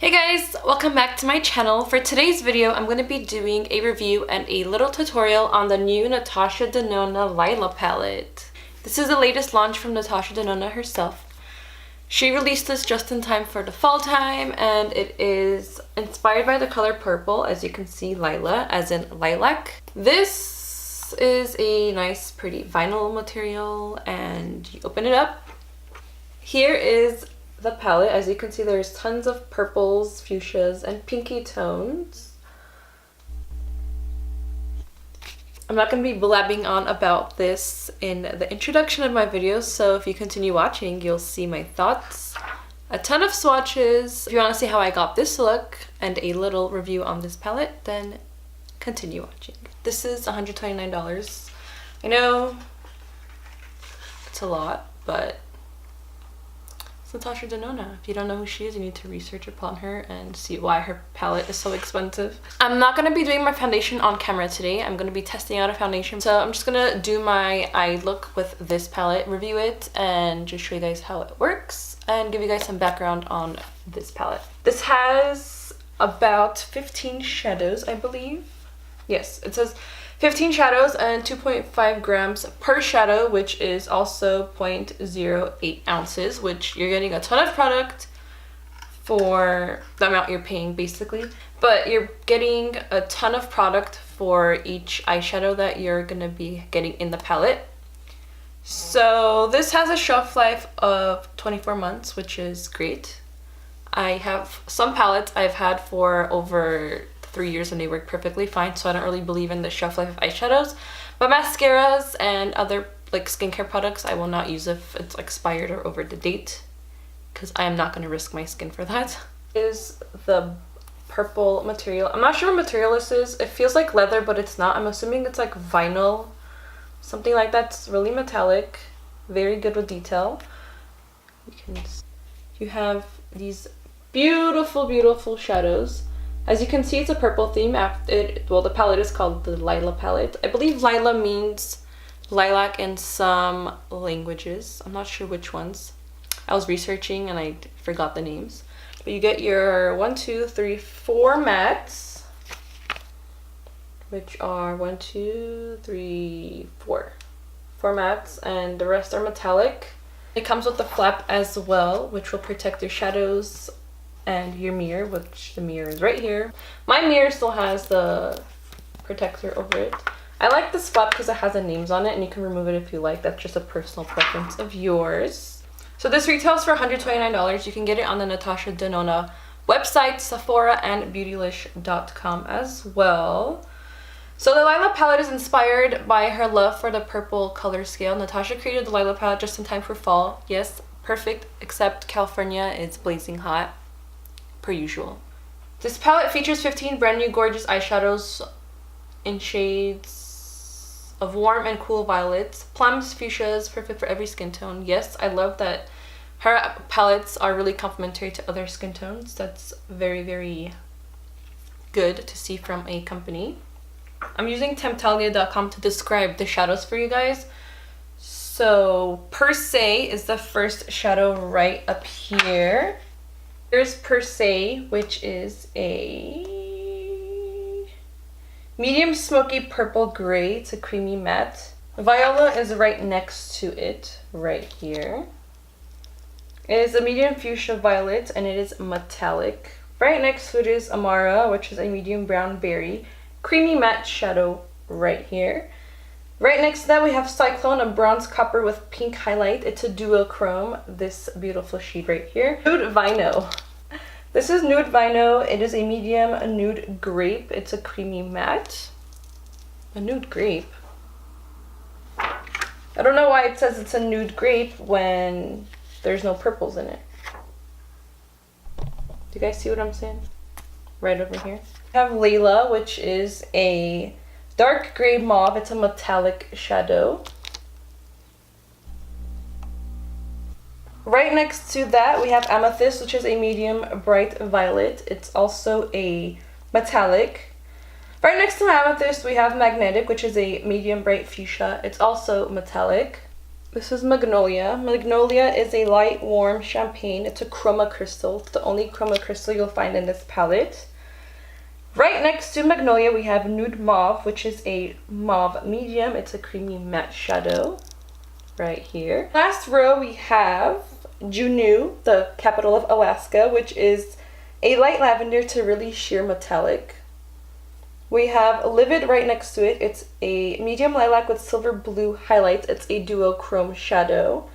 Hey guys, welcome back to my channel. For today's video, I'm going to be doing a review and a little tutorial on the new Natasha Denona Lila palette. This is the latest launch from Natasha Denona herself. She released this just in time for the fall time, and it is inspired by the color purple, as you can see, Lila, as in lilac. This is a nice, pretty vinyl material, and you open it up. Here is the palette. As you can see, there's tons of purples, fuchsias, and pinky tones. I'm not going to be blabbing on about this in the introduction of my videos, so if you continue watching, you'll see my thoughts. A ton of swatches. If you want to see how I got this look and a little review on this palette, then continue watching. This is $129. I know it's a lot, but Natasha Denona. If you don't know who she is, you need to research upon her and see why her palette is so expensive. I'm not going to be doing my foundation on camera today. I'm going to be testing out a foundation. So I'm just going to do my eye look with this palette, review it, and just show you guys how it works and give you guys some background on this palette. This has about 15 shadows, I believe. Yes, it says 15 shadows and 2.5 grams per shadow, which is also 0.08 ounces, which you're getting a ton of product for the amount you're paying, basically. But you're getting a ton of product for each eyeshadow that you're going to be getting in the palette. So this has a shelf life of 24 months, which is great. I have some palettes I've had for over 3 years and they work perfectly fine, so I don't really believe in the shelf life of eyeshadows. But mascaras and other like skincare products, I will not use if it's expired or over the date, because I am not going to risk my skin for that. Is the purple material. I'm not sure what material this is. It feels like leather, but it's not. I'm assuming it's like vinyl, something like that. It's really metallic, very good with detail. You have these beautiful shadows. As you can see, it's a purple theme. Well, the palette is called the Lila palette. I believe Lila means lilac in some languages. I'm not sure which ones. I was researching and I forgot the names. But you get your 4 mattes, which are 4 mattes, and the rest are metallic. It comes with a flap as well, which will protect your shadows and your mirror, which the mirror is right here. My mirror still has the protector over it. I like this flap because it has the names on it, and you can remove it if you like. That's just a personal preference of yours. So this retails for $129. You can get it on the Natasha Denona website, Sephora, and Beautylish.com as well. So the Lila palette is inspired by her love for the purple color scale. Natasha created the Lila palette just in time for fall. Yes, perfect, except California is blazing hot, per usual. This palette features 15 brand new gorgeous eyeshadows in shades of warm and cool violets, plums, fuchsias, perfect for every skin tone. Yes, I love that her palettes are really complementary to other skin tones. That's very good to see from a company. I'm using Temptalia.com to describe the shadows for you guys. So Per Se is the first shadow right up here. There's Per Se, which is a medium smoky purple gray. It's a creamy matte. Viola is right next to it, right here. It is a medium fuchsia violet, and it is metallic. Right next to it is Amara, which is a medium brown berry. Creamy matte shadow right here. Right next to that we have Cyclone, a bronze copper with pink highlight. It's a duochrome, this beautiful shade right here. Nude Vino. This is Nude Vino. It is a medium nude grape. It's a creamy matte. A nude grape? I don't know why it says it's a nude grape when there's no purples in it. Do you guys see what I'm saying? Right over here. We have Layla, which is a dark gray mauve. It's a metallic shadow. Right next to that we have Amethyst, which is a medium bright violet. It's also a metallic. Right next to Amethyst we have Magnetic, which is a medium bright fuchsia. It's also metallic. This is Magnolia. Magnolia is a light, warm champagne. It's a chroma crystal. It's the only chroma crystal you'll find in this palette. Right next to Magnolia, we have Nude Mauve, which is a mauve medium. It's a creamy matte shadow right here. Last row, we have Juneau, the capital of Alaska, which is a light lavender to really sheer metallic. We have Livid right next to it. It's a medium lilac with silver blue highlights. It's a duochrome shadow.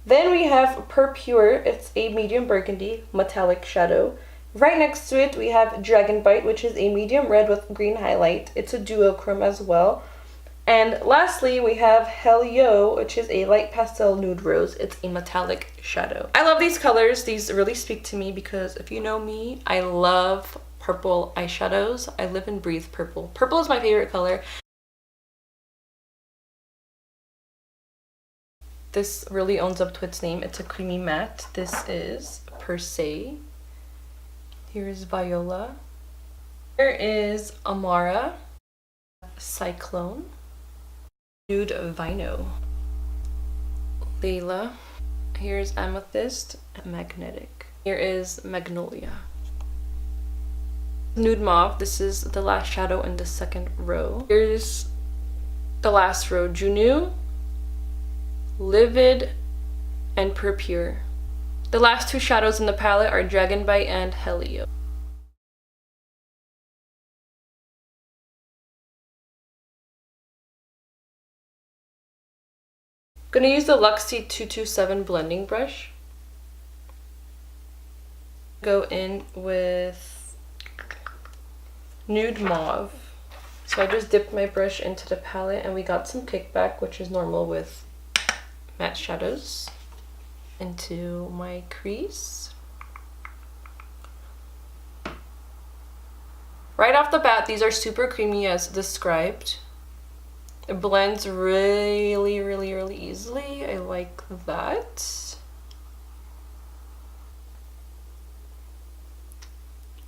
Then we have Pure. It's a medium burgundy metallic shadow. Right next to it, we have Dragon Bite, which is a medium red with green highlight. It's a duochrome as well. And lastly, we have Helio, which is a light pastel nude rose. It's a metallic shadow. I love these colors. These really speak to me because if you know me, I love purple eyeshadows. I live and breathe purple. Purple is my favorite color. This really owns up to its name. It's a creamy matte. This is Per Se. Here's Viola. Here is Amara, Cyclone, Nude Vino, Layla. Here's Amethyst, Magnetic. Here is Magnolia. Nude Mauve. This is the last shadow in the second row. Here's the last row. Juneau, Livid, and Pure. The last two shadows in the palette are Dragon Bite and Helio. I'm going to use the Luxie 227 blending brush. Go in with Nude Mauve. So I just dipped my brush into the palette and we got some kickback, which is normal with matte shadows, into my crease. Right off the bat, these are super creamy as described. It blends really, really, really easily. I like that.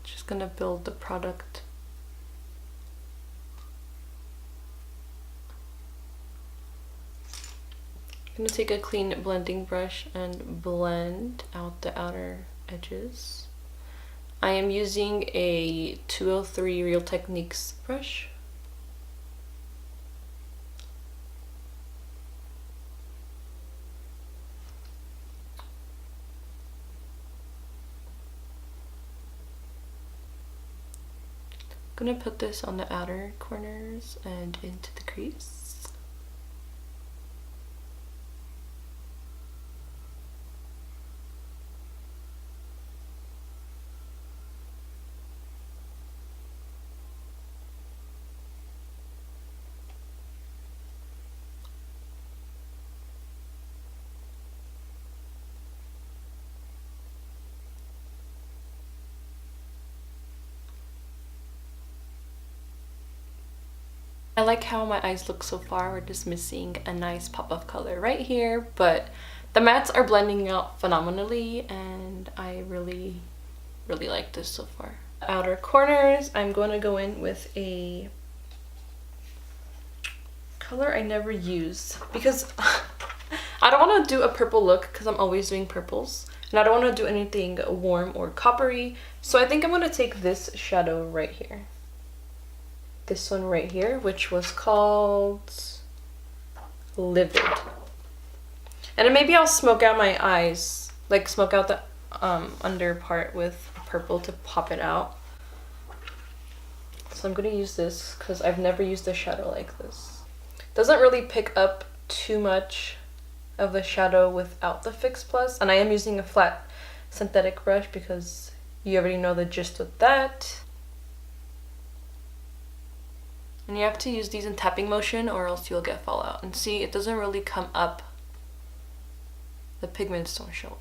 Just gonna build the product. I'm gonna take a clean blending brush and blend out the outer edges. I am using a 203 Real Techniques brush. I'm gonna put this on the outer corners and into the crease. I like how my eyes look so far. We're just missing a nice pop of color right here, but the mattes are blending out phenomenally and I really, really like this so far. Outer corners, I'm going to go in with a color I never use because I don't want to do a purple look because I'm always doing purples and I don't want to do anything warm or coppery. So I think I'm going to take this shadow right here. This one right here, which was called Livid. And then maybe I'll smoke out my eyes, like smoke out the under part with purple to pop it out. So I'm going to use this because I've never used a shadow like this. Doesn't really pick up too much of the shadow without the Fix Plus. And I am using a flat synthetic brush because you already know the gist with that. And you have to use these in tapping motion or else you'll get fallout. And see, it doesn't really come up. The pigments don't show up.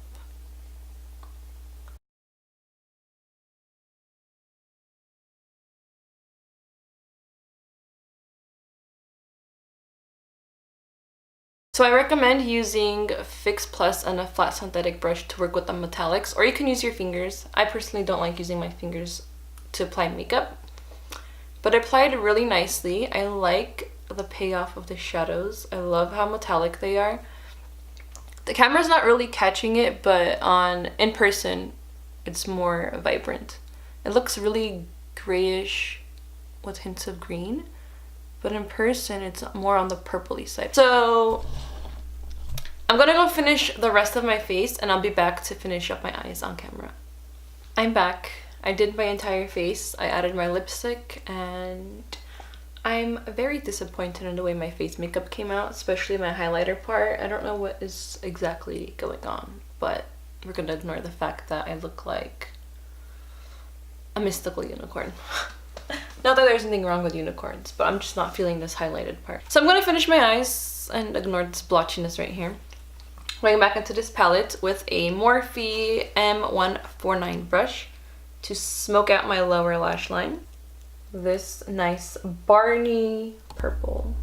So I recommend using Fix Plus and a flat synthetic brush to work with the metallics, or you can use your fingers. I personally don't like using my fingers to apply makeup. But it applied really nicely. I like the payoff of the shadows. I love how metallic they are. The camera's not really catching it, but in person, it's more vibrant. It looks really grayish with hints of green, but in person, it's more on the purpley side. So I'm gonna go finish the rest of my face and I'll be back to finish up my eyes on camera. I'm back. I did my entire face. I added my lipstick and I'm very disappointed in the way my face makeup came out, especially my highlighter part. I don't know what is exactly going on, but we're gonna ignore the fact that I look like a mystical unicorn. Not that there's anything wrong with unicorns, but I'm just not feeling this highlighted part. So I'm gonna finish my eyes and ignore this blotchiness right here. Going back into this palette with a Morphe M149 brush to smoke out my lower lash line. This nice Barney purple.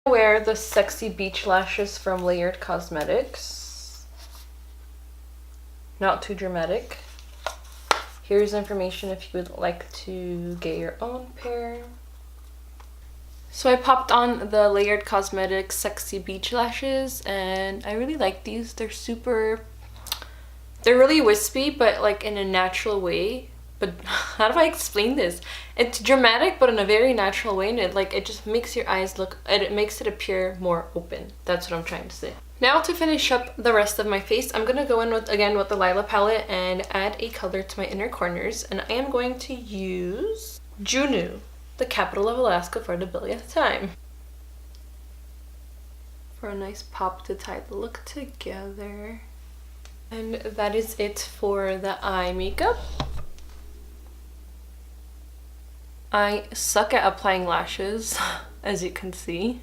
I wear the Sexy Beach Lashes from Layered Cosmetics. Not too dramatic. Here's information if you would like to get your own pair. So I popped on the Layered Cosmetics Sexy Beach Lashes and I really like these. They're really wispy, but like in a natural way. But how do I explain this? It's dramatic, but in a very natural way, and it just makes your eyes look, it makes it appear more open. That's what I'm trying to say. Now to finish up the rest of my face, I'm gonna go in with the Lila palette and add a color to my inner corners, and I am going to use Juneau, the capital of Alaska, for the billionth time, for a nice pop to tie the look together. And that is it for the eye makeup. I suck at applying lashes, as you can see.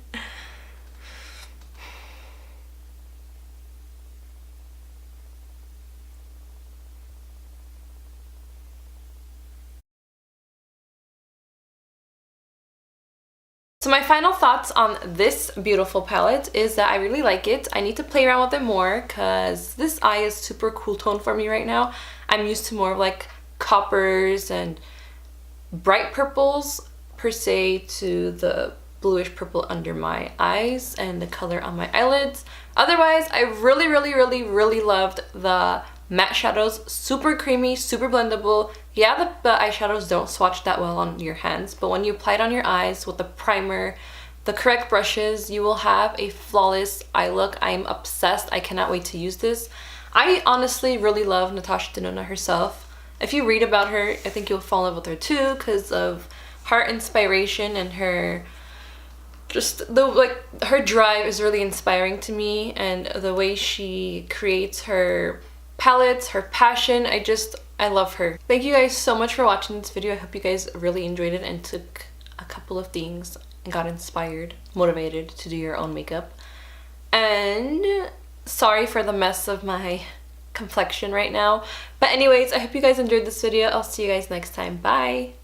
So my final thoughts on this beautiful palette is that I really like it. I need to play around with it more because this eye is super cool tone for me right now. I'm used to more of like coppers and bright purples per se, to the bluish purple under my eyes and the color on my eyelids. Otherwise, I really loved the matte shadows. Super creamy, super blendable. Yeah, the eyeshadows don't swatch that well on your hands, but when you apply it on your eyes with the primer, the correct brushes, you will have a flawless eye look. I'm obsessed. I cannot wait to use this. I honestly really love Natasha Denona herself. If you read about her, I think you'll fall in love with her too because of her inspiration and her her drive is really inspiring to me, and the way she creates her palettes, her passion, I love her. Thank you guys so much for watching this video. I hope you guys really enjoyed it and took a couple of things and got inspired, motivated to do your own makeup. And sorry for the mess of my complexion right now. But anyways, I hope you guys enjoyed this video. I'll see you guys next time. Bye!